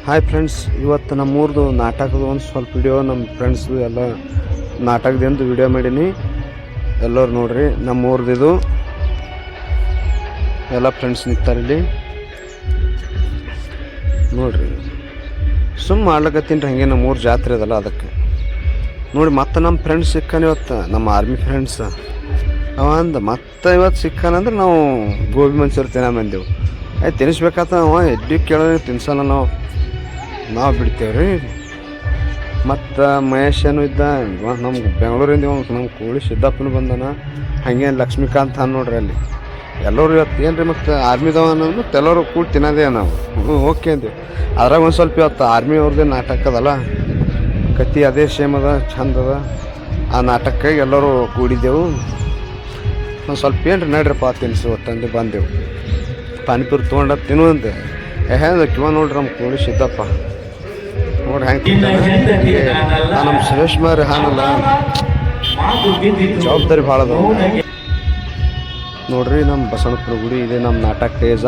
Hi friends, ಇವತ್ತು ನಮ್ಮೂರ್ದು ನಾಟಕದ ಒಂದು ಸ್ವಲ್ಪ ವಿಡಿಯೋ ನಮ್ಮ ಫ್ರೆಂಡ್ಸ್ದು ಎಲ್ಲ ನಾಟಕದಿಂದ ವಿಡಿಯೋ ಮಾಡೀನಿ. ಎಲ್ಲರೂ ನೋಡ್ರಿ. ನಮ್ಮೂರ್ದು ಎಲ್ಲ ಫ್ರೆಂಡ್ಸ್ ನಿಂತಾರಿಲ್ಲಿ ನೋಡ್ರಿ. ಸುಮ್ಮ ಮಾಡ್ಲಕತ್ತೀನಿ ರೀ, ಹಾಗೆ ನಮ್ಮೂರು ಜಾತ್ರೆ ಅದಲ್ಲ ಅದಕ್ಕೆ ನೋಡಿ. ಮತ್ತೆ ನಮ್ಮ ಫ್ರೆಂಡ್ಸ್ ಸಿಕ್ಕಾನ ಇವತ್ತು, ನಮ್ಮ ಆರ್ಮಿ ಫ್ರೆಂಡ್ಸ್ ಅವ ಅಂದ ಮತ್ತೆ ಇವತ್ತು ಸಿಕ್ಕಾನಂದ್ರೆ ನಾವು ಗೋಬಿ ಮಂಚೂರಿ ತಿನ್ನಂದೆವು. ಆಯ್ತು ತಿನ್ನಿಸ್ಬೇಕಾತ ಅವ ಎಡ್ಡಿ ಕೇಳೋದು ತಿನ್ಸಲ್ಲ, ನಾವು ಬಿಡ್ತೇವೆ ರೀ. ಮತ್ತು ಮಹೇಶನು ಇದ್ದ, ನಮ್ಗೆ ಬೆಂಗಳೂರಿಂದ ನಮ್ಮ ಕೋಳಿ ಸಿದ್ದಪ್ಪನ ಬಂದನ. ಹಾಗೆ ಲಕ್ಷ್ಮೀಕಾಂತ್ ಅನ್ನ ನೋಡ್ರಿ ಅಲ್ಲಿ. ಎಲ್ಲರೂ ಇವತ್ತು ಏನು ರೀ ಮತ್ತು ಆರ್ಮಿದವ ಅನ್ನೋದು ಎಲ್ಲರೂ ಕೂಡ ತಿನ್ನೋದೇ ನಾವು. ಓಕೆ ಅಂತೀವಿ. ಅದ್ರಾಗ ಒಂದು ಸ್ವಲ್ಪ ಇವತ್ತು ಆರ್ಮಿ ಅವ್ರದ್ದೇ ನಾಟಕ ಅದಲ್ಲ, ಕತ್ತಿ ಅದೇ ಸೇಮ್ ಅದ, ಚಂದ ಅದ. ಆ ನಾಟಕಕ್ಕೆ ಎಲ್ಲರೂ ಕೂಡಿದ್ದೆವು. ಒಂದು ಸ್ವಲ್ಪ ಏನು ರೀ ನಡ್ರಿಪ್ಪ ತಿನ್ಸು ಒತ್ತಂದು ಬಂದೆವು. ಪಾನಿಪುರಿ ತೊಗೊಂಡ ತಿನ್ನುವಂತೆ ಕಿವ ನೋಡ್ರಿ ನಮ್ಮ ಕೋಳಿ ಸಿದ್ದಪ್ಪ ನೋಡಿ ಹೆಂಗೆ ನಮ್ಮ ಸುರೇಶ್ ಮಾರಿ ಹಾನಲ್ಲ, ಜವಾಬ್ದಾರಿ ಭಾಳ ಅದ ನೋಡ್ರಿ. ನಮ್ಮ ಬಸವಣ್ಣಪ್ಪನ ಗುಡಿ ಇದೆ, ನಮ್ಮ ನಾಟಕ ಟೇಜ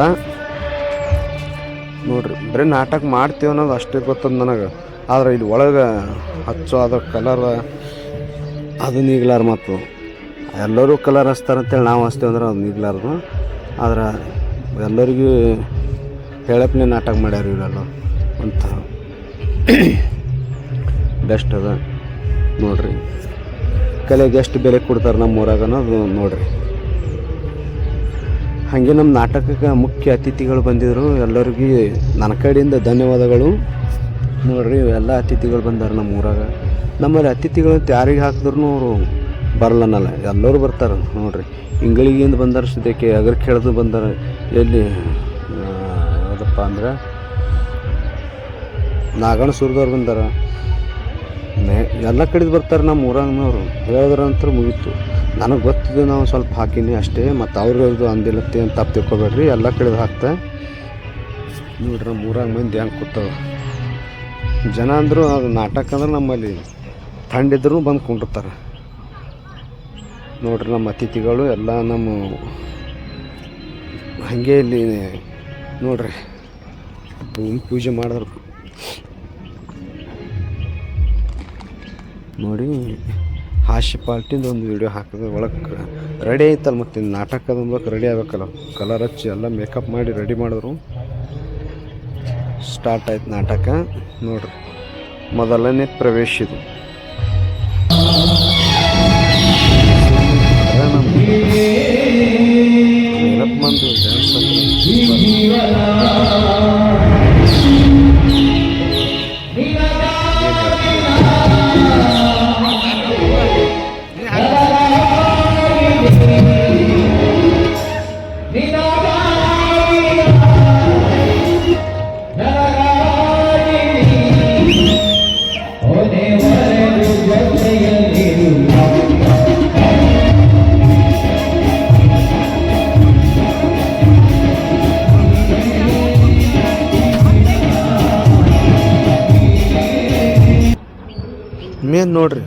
ನೋಡ್ರಿ. ಬರೀ ನಾಟಕ ಮಾಡ್ತೀವಿ ಅನ್ನೋದು ಅಷ್ಟೇ ಗೊತ್ತದ ನನಗೆ. ಆದ್ರೆ ಇಲ್ಲಿ ಒಳಗೆ ಹಚ್ಚೋ ಅದ್ರ ಕಲರ್ ಅದು ನೀಗ್ಲಾರ. ಮತ್ತು ಎಲ್ಲರೂ ಕಲರ್ ಹಚ್ತಾರಂತೇಳಿ ನಾವು ಹಚ್ತೇವೆ ಅಂದ್ರೆ ಅದು ನೀಗ್ಲಾರ್ದು. ಆದ್ರೆ ಎಲ್ಲರಿಗೂ ಹೇಳಪ್ಪನೇ ನಾಟಕ ಮಾಡ್ಯಾರ ಇವರೆಲ್ಲ ಅಂತ ಬೆಸ್ಟ್ ಅದ ನೋಡ್ರಿ. ಕಲೆಗೆ ಎಷ್ಟು ಬೆಲೆ ಕೊಡ್ತಾರೆ ನಮ್ಮ ಊರಾಗ ಅನ್ನೋದು ನೋಡ್ರಿ. ಹಾಗೆ ನಮ್ಮ ನಾಟಕಕ್ಕೆ ಮುಖ್ಯ ಅತಿಥಿಗಳು ಬಂದಿದ್ದರು. ಎಲ್ಲರಿಗೂ ನನ್ನ ಕಡೆಯಿಂದ ಧನ್ಯವಾದಗಳು ನೋಡ್ರಿ. ಎಲ್ಲ ಅತಿಥಿಗಳು ಬಂದಾರೆ ನಮ್ಮ ಊರಾಗ. ನಮ್ಮಲ್ಲಿ ಅತಿಥಿಗಳು ಯಾರಿಗೆ ಹಾಕಿದ್ರು ಅವರು ಬರಲ್ಲನಲ್ಲ, ಎಲ್ಲರೂ ಬರ್ತಾರೆ ನೋಡ್ರಿ. ಇಂಗಳಿಗಿಂದ ಬಂದಾರ, ಸದ್ಯಕ್ಕೆ ಅಗರ್ ಕೇಳ್ದು ಬಂದಾರ. ಎಲ್ಲಿ ಯಾವುದಪ್ಪ ಅಂದ್ರೆ ನಾಗಣ ಸುರದವ್ರು ಬಂದಾರ. ಎಲ್ಲ ಕಡೆದು ಬರ್ತಾರೆ ನಮ್ಮ ಊರಾಗನವರು. ಹೇಳಿದ್ರಂತೂ ಮುಗೀತು. ನನಗೆ ಗೊತ್ತಿದ್ದು ನಾವು ಸ್ವಲ್ಪ ಹಾಕೀನಿ ಅಷ್ಟೇ. ಮತ್ತು ಅವ್ರದ್ದು ಅಂದಿಲ್ಲತ್ತೆ ಅಂತ ತಪ್ಪು ತಿಳ್ಕೊಬೇಡ್ರಿ. ಎಲ್ಲ ಕಡೆದು ಹಾಕ್ತೆ ನೋಡ್ರಿ. ನಮ್ಮ ಊರಾಗ ಮಂದಿ ಹೆಂಗೆ ಕೂತಾವ ಜನ ಅಂದರು. ಅದು ನಾಟಕ ಅಂದ್ರೆ ನಮ್ಮಲ್ಲಿ ಥಂಡಿದ್ರು ಬಂದು ಕುಂಡಿರ್ತಾರೆ ನೋಡ್ರಿ. ನಮ್ಮ ಅತಿಥಿಗಳು ಎಲ್ಲ ನಮ್ಮ ಹಾಗೆ ಇಲ್ಲಿ ನೋಡ್ರಿ ಭೂಮಿ ಪೂಜೆ ಮಾಡಿದ್ರು ನೋಡಿ. ಹಾಸ್ಯ ಪಾಲ್ಟಿಂದ ಒಂದು ವಿಡಿಯೋ ಹಾಕಿದ್ರೆ ಒಳಗೆ ರೆಡಿ ಆಯ್ತಲ್ಲ. ಮತ್ತು ನಾಟಕದ ಮೂಲಕ ರೆಡಿ ಆಗ್ಬೇಕಲ್ಲ, ಕಲರ್ ಹಚ್ಚಿ ಎಲ್ಲ ಮೇಕಪ್ ಮಾಡಿ ರೆಡಿ ಮಾಡಿದ್ರು. ಸ್ಟಾರ್ಟ್ ಆಯ್ತು ನಾಟಕ ನೋಡ್ರಿ. ಮೊದಲನೇ ಪ್ರವೇಶ ಇದು. ಮಂದು ಡ್ಯಾನ್ಸ್ ಮೇನ್ ನೋಡ್ರಿ.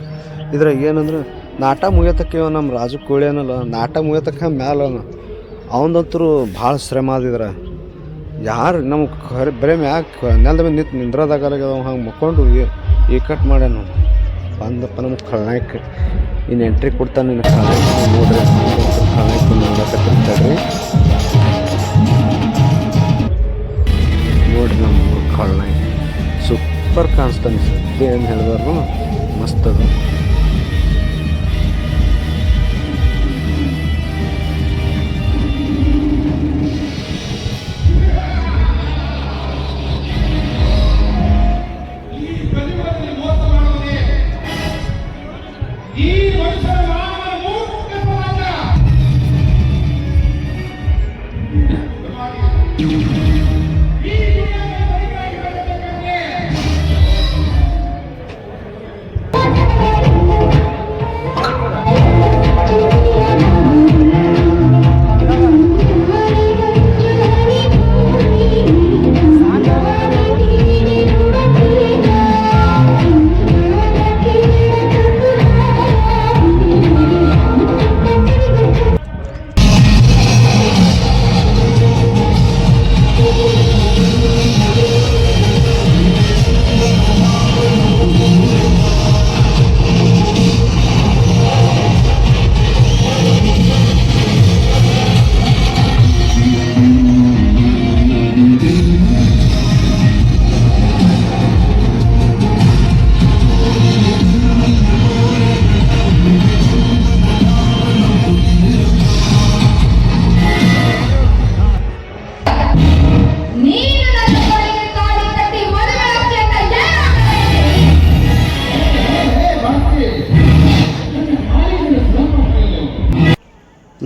ಇದ್ರಾಗ ಏನಂದ್ರೆ ನಾಟ ಮುಗಿಯತಕ್ಕ ನಮ್ಮ ರಾಜು ಕೋಳಿ ಅನ್ನಲ್ಲ, ನಾಟ ಮುಗಿಯತಕ್ಕ ಮ್ಯಾಲ ಅವನಂತರೂ ಭಾಳ ಶ್ರಮ ಆದಿದ್ರ. ಯಾರು ನಮ್ಗೆ ಬರೀ ಮ್ಯಾಕೆ ನೆಲದ ಮೇಲೆ ನಿಂದ್ರದಾಗಲ್ಲ. ಹಂಗೆ ಮಕ್ಕೊಂಡು ಈ ಕಟ್ ಮಾಡ್ಯಾನ ಬಂದಪ್ಪ ನಮ್ಗೆ ಖಳನಾಯ್ಕ. ಇನ್ನು ಎಂಟ್ರಿ ಕೊಡ್ತಾನೆ ನಿನ್ನ ಖಳನಾಯ್ಕ ನೋಡ್ರಿ. ಖಳನಾಯ್ಕ ನೋಡಕತ್ತಿರ್ತಾರ್ರಿ ನೋಡ್ರಿ. ನಮ್ಮ ಖಳನಾಯ್ಕ ಸೂಪರ್ ಕಾಣಿಸ್ತಾನೆ. ಸದ್ಯ ಏನು ಹೇಳಿದ್ರು ಮಸ್ತ್ ಅದು.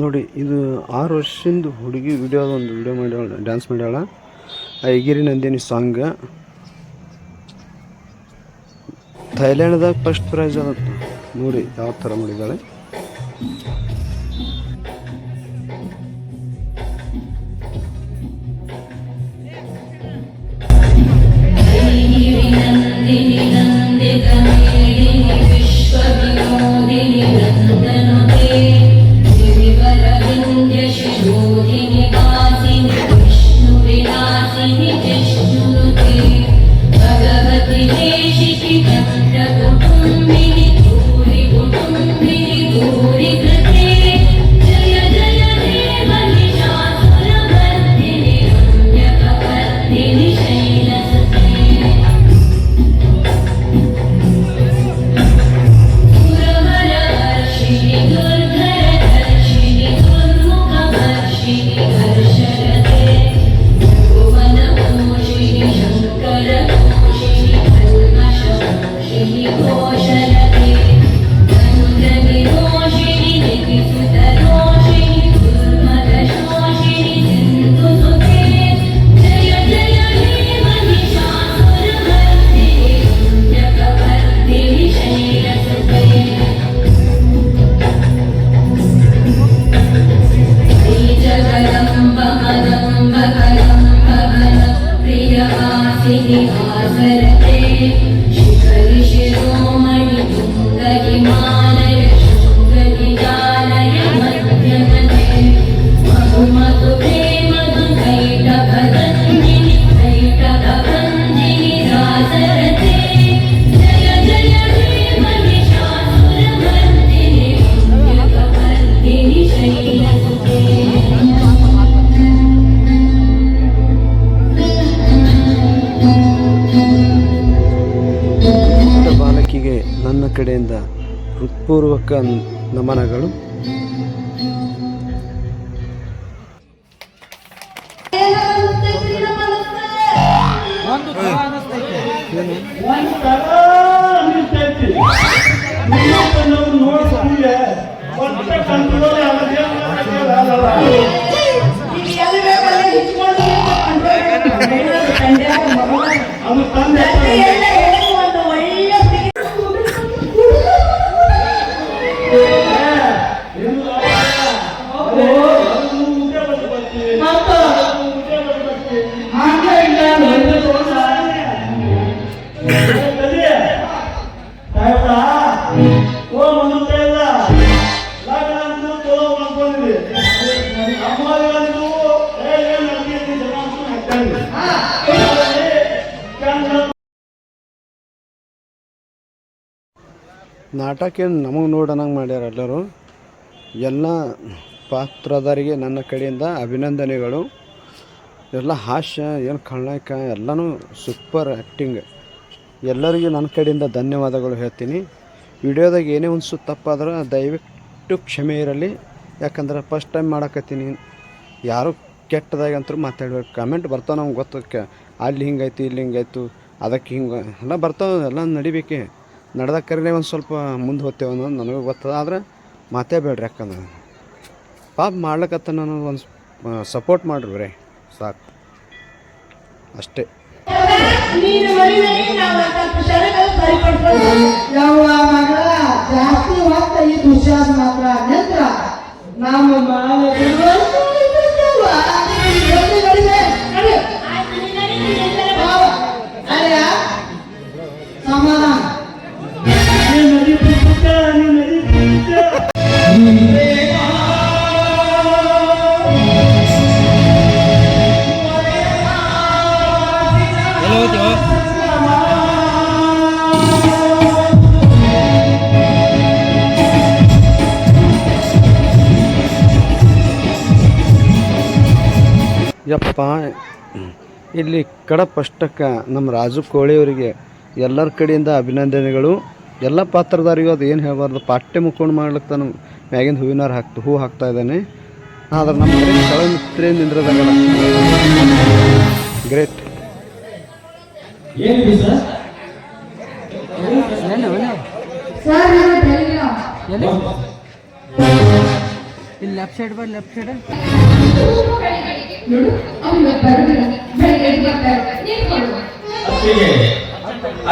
ನೋಡಿ ಇದು 6 ವರ್ಷದಿಂದ ಹುಡುಗಿ ಒಂದು video ಮಾಡ್ಯಾಳ, dance ಮಾಡ್ಯಾಳ. ಐಗಿರಿ Nandini song ಥೈಲ್ಯಾಂಡ್ದಾಗ first prize ಅದ ನೋಡಿ ಯಾವ ಥರ ಮಾಡಿದ್ದಾಳೆ. ಬಾಲಕಿಗೆ ನನ್ನ ಕಡೆಯಿಂದ ಹೃತ್ಪೂರ್ವಕ ನಮನಗಳು. ನಾಟಕ ಏನು ನಮಗೆ ನೋಡೋಣಂಗೆ ಮಾಡ್ಯಾರ ಎಲ್ಲರೂ. ಎಲ್ಲ ಪಾತ್ರಧಾರಿಗೆ ನನ್ನ ಕಡೆಯಿಂದ ಅಭಿನಂದನೆಗಳು. ಎಲ್ಲ ಹಾಸ್ಯ ಏನು ಖಳನಾಯಕ ಎಲ್ಲನೂ ಸೂಪರ್ ಆ್ಯಕ್ಟಿಂಗ್. ಎಲ್ಲರಿಗೂ ನನ್ನ ಕಡೆಯಿಂದ ಧನ್ಯವಾದಗಳು ಹೇಳ್ತೀನಿ. ವಿಡಿಯೋದಾಗ ಏನೇ ಒಂದು ತಪ್ಪಾದ್ರೆ ದಯವಿಟ್ಟು ಕ್ಷಮೆ ಇರಲಿ. ಯಾಕಂದ್ರೆ ಫಸ್ಟ್ ಟೈಮ್ ಮಾಡಕತ್ತೀನಿ. ಯಾರು ಕೆಟ್ಟದಾಗಂತೂ ಮಾತಾಡ್ಬೇಕು. ಕಮೆಂಟ್ ಬರ್ತಾವೆ ನಮ್ಗೆ ಗೊತ್ತಕ್ಕೆ, ಅಲ್ಲಿ ಹಿಂಗಾಯ್ತು ಇಲ್ಲಿ ಹಿಂಗಾಯ್ತು ಅದಕ್ಕೆ ಹಿಂಗೆ ಎಲ್ಲ ಬರ್ತಾವೆ. ಎಲ್ಲ ನಡಿಬೇಕೆ ನಡೆದಾಗ ಕರೀನೇ ಒಂದು ಸ್ವಲ್ಪ ಮುಂದೆ ಹೋಗ್ತೇವೆ ಅನ್ನೋದು ನನಗೆ ಗೊತ್ತದ. ಆದರೆ ಮಾತೇ ಬೇಡ್ರಿ, ಯಾಕಂದ್ರೆ ಪಾಪ ಮಾಡ್ಲಿಕ್ಕತ್ತ ನಾನು ಒಂದು ಸಪೋರ್ಟ್ ಮಾಡ್ರಿ ಬರೇ ಸಾಕು ಅಷ್ಟೇ. ಯಪ್ಪ ಇಲ್ಲಿ ಕಡಪಷ್ಟಕ್ಕೆ ನಮ್ಮ ರಾಜು ಕೋಳಿಯವರಿಗೆ ಎಲ್ಲರ ಕಡೆಯಿಂದ ಅಭಿನಂದನೆಗಳು. ಎಲ್ಲ ಪಾತ್ರಧಾರಿಗೂ ಅದು ಏನು ಹೇಳಬಾರ್ದು, ಪಾಠ್ಯ ಮುಕ್ಕೊಂಡು ಮಾಡ್ಲಿಕ್ಕೆ ನಾನು ಮ್ಯಾಗಿಂದ ಹೂವಿನಾರ ಹೂ ಹಾಕ್ತಾ ಇದ್ದಾನೆ. ಆದ್ರೆ ನಮ್ಮ ಸ್ಥಳ ಮಿತ್ರ ನಿಂದ್ರದಾಗಲ್ಲ. ಗ್ರೇಟ್. ಇಲ್ಲ ಲೆಫ್ಟ್ ಸೈಡ್ ಬಾ ಲೆಫ್ಟ್ ಸೈಡ್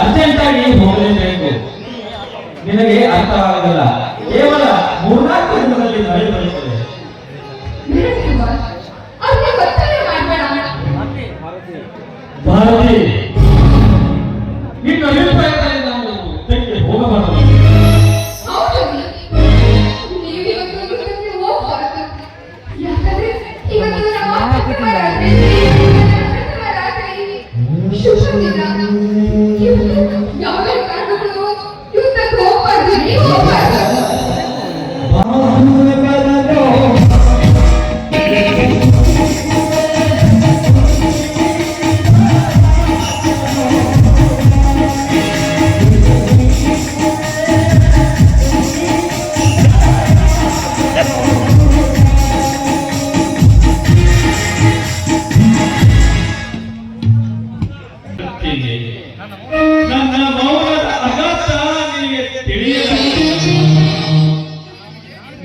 ಅರ್ಜೆಂಟಾಗಿ ಹೋಗಲೇಬೇಕು. ನಿನಗೆ ಅರ್ಥವಾಗಲ್ಲ. ಕೇವಲ 3-4 ದಿನದಲ್ಲಿ ಮಳೆ ಬರುತ್ತದೆ. ಭಾರತಿ, ನಿನ್ನ ಅಭಿಪ್ರಾಯದಲ್ಲಿ ನಾವು ಇದಕ್ಕೆ ಹೋಗಬಾರದು. ನನ್ನ ಮೌನದ ಅಗತ್ಯ ನಿನಗೆ ತಿಳಿಯಬೇಕು.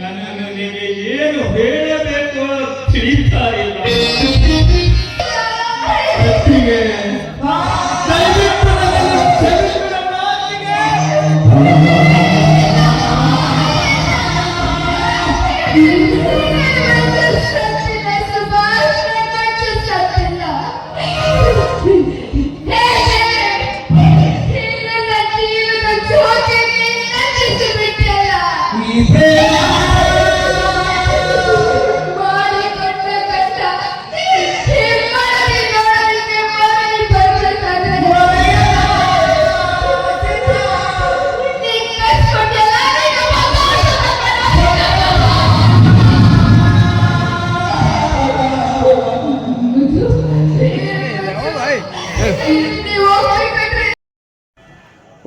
ನನ್ನನ್ನು ನಿನಗೆ ಏನು ಹೇಳಬೇಕು ತಿಳಿತಾ ಇಲ್ಲ. ದಯವಿಟ್ಟು ನನ್ನನ್ನು ಕ್ಷಮಿಸು ನನ್ನ ಮಾತಿಗೆ.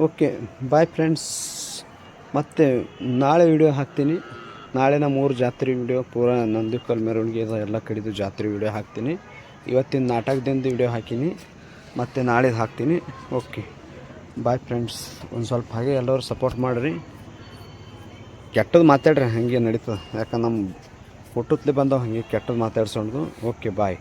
ಓಕೆ ಬಾಯ್ ಫ್ರೆಂಡ್ಸ್, ಮತ್ತು ನಾಳೆ ವಿಡಿಯೋ ಹಾಕ್ತೀನಿ. ನಾಳೆ ನಮ್ಮ ಊರು ಜಾತ್ರೆ ವಿಡಿಯೋ ಪೂರಾ ನಂದಿಕಲ್ ಮೆರವಣಿಗೆ ಎಲ್ಲ ಕಡೆದು ಜಾತ್ರೆ ವಿಡಿಯೋ ಹಾಕ್ತೀನಿ. ಇವತ್ತಿನ ನಾಟಕದಿಂದ ವಿಡಿಯೋ ಹಾಕೀನಿ, ಮತ್ತು ನಾಳೆದು ಹಾಕ್ತೀನಿ. Okay bye friends. ಒಂದು ಸ್ವಲ್ಪ ಹಾಗೆ ಎಲ್ಲರೂ ಸಪೋರ್ಟ್ ಮಾಡಿರಿ. ಕೆಟ್ಟದ್ದು ಮಾತಾಡ್ರಿ, ಹಾಗೆ ನಡೀತದೆ. ಯಾಕಂದ್ರೆ ನಮ್ಮ ಹುಟ್ಟುತ್ತಲೇ ಬಂದವು ಹಾಗೆ ಕೆಟ್ಟದ್ದು ಮಾತಾಡ್ಸೋದು. Okay bye.